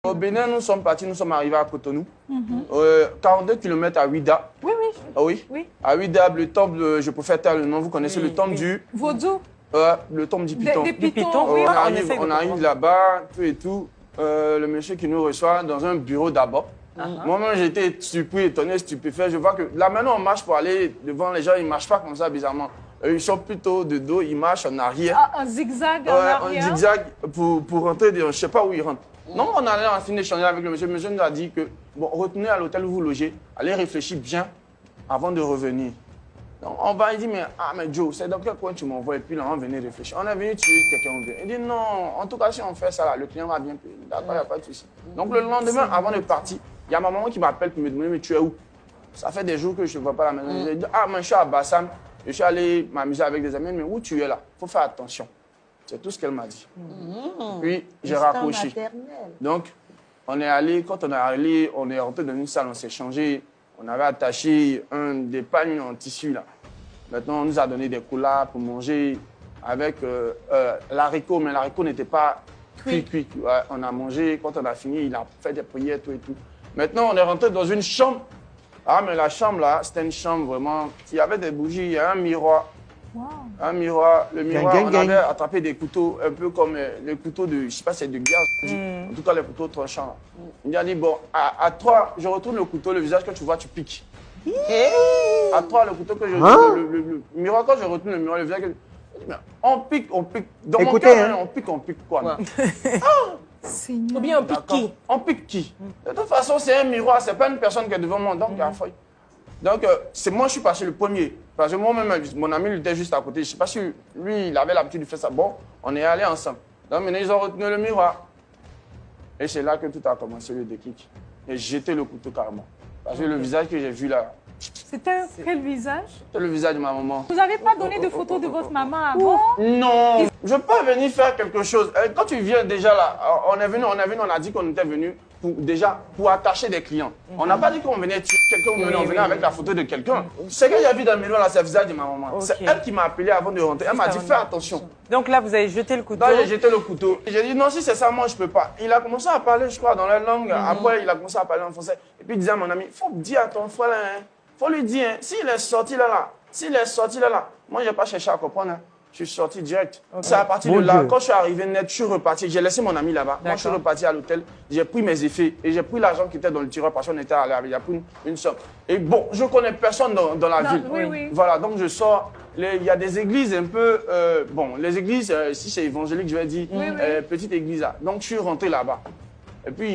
Au Bénin, nous sommes partis, nous sommes arrivés à Cotonou. 42 km à Ouida. Oui, oui. Ah oui? Oui. À Ouida, le temple, je préfère taire le nom, vous connaissez le temple du... Vaudou. Le temple du Python. Des pitons, oui. On arrive là-bas, tout et tout. Le monsieur qui nous reçoit dans un bureau d'abord. Moi-même, j'étais surpris, étonné, stupéfait. Je vois que là, maintenant, on marche pour aller devant les gens. Ils ne marchent pas comme ça, bizarrement. Ils sont plutôt de dos, ils marchent en arrière. Ah, un zigzag en arrière. Un zigzag pour rentrer, je ne sais pas où ils rentrent. Donc, on allait en fin d'échanger avec le monsieur. Le monsieur nous a dit que, bon, retenez à l'hôtel où vous logez, allez réfléchir bien avant de revenir. Donc, on va, il dit, mais Joe, c'est dans quel coin tu m'envoies? Et puis là, on venait réfléchir. On est venu tuer quelqu'un. Il dit, non, en tout cas, si on fait ça, là, le client va bien payer. D'accord, il n'y a pas de souci. Donc, le lendemain, avant de partir, il y a ma maman qui m'appelle pour me demander, mais tu es où? Ça fait des jours que je ne vois pas la maison. Je dis, je suis à Bassam. Je suis allé m'amuser avec des amis, mais où tu es là? Il faut faire attention. C'est tout ce qu'elle m'a dit. Puis, j'ai raccroché. Donc, on est allé, quand on est allé, on est rentré dans une salle, on s'est changé. On avait attaché des pagnes en tissu, là. Maintenant, on nous a donné des colas pour manger avec l'haricot, mais l'haricot n'était pas cuit. Ouais, on a mangé, quand on a fini, il a fait des prières, tout et tout. Maintenant, on est rentré dans une chambre. Ah, mais la chambre, là, c'était une chambre vraiment... Il y avait des bougies, il y a un miroir. Wow. Un miroir. Le miroir, on avait attrapé des couteaux, un peu comme les couteaux de... Je ne sais pas si c'est de guerre. En tout cas, les couteaux tranchants. Il a dit, bon, à toi, je retourne le couteau, le visage que tu vois, tu piques. À toi, le couteau que je retourne, le miroir, quand je retourne le miroir, le visage que... On pique. Dans mon cœur, on pique quoi? Ou bien on pique qui? On pique qui? De toute façon, c'est un miroir, c'est pas une personne qui est devant moi, donc il y a faille. Donc, c'est moi, je suis passé le premier. Parce que moi-même, mon ami, il était juste à côté. Je ne sais pas si lui, il avait l'habitude de faire ça. Bon, on est allés ensemble. Donc, maintenant, ils ont retenu le miroir. Et c'est là que tout a commencé, le déclic. Et jeter le couteau carrément. Parce que le visage que j'ai vu là... C'était quel visage? C'était le visage de ma maman. Vous n'avez pas donné de photos de votre maman avant? Non. Je peux pas venir faire quelque chose. Quand tu viens déjà là, on a dit qu'on était venu pour attacher des clients. On n'a pas dit qu'on venait tuer quelqu'un, on venait avec la photo de quelqu'un. Ce que j'ai vu dans le miroir là, c'est le visage de ma maman. C'est elle qui m'a appelé avant de rentrer. Elle m'a dit, fais attention. Donc là, vous avez jeté le couteau? Là, j'ai jeté le couteau. J'ai dit, non, si c'est ça, moi, je peux pas. Il a commencé à parler, je crois, dans la langue. Après, il a commencé à parler en français. Et puis, il disait à mon ami, il faut dire à ton frère, hein. Faut lui dire, hein, s'il est sorti là, moi, je n'ai pas cherché à comprendre. Hein. Je suis sorti direct. C'est à partir de là, quand je suis arrivé net, je suis reparti. J'ai laissé mon ami là-bas. Moi, je suis reparti à l'hôtel. J'ai pris mes effets et j'ai pris l'argent qui était dans le tiroir parce qu'on était allé avec. Il a pris une somme. Et bon, je ne connais personne dans la ville. Oui. Voilà, donc je sors. Il y a des églises un peu... bon, les églises, si c'est évangélique, je vais dire, petite église là. Donc, je suis rentré là-bas. Et puis,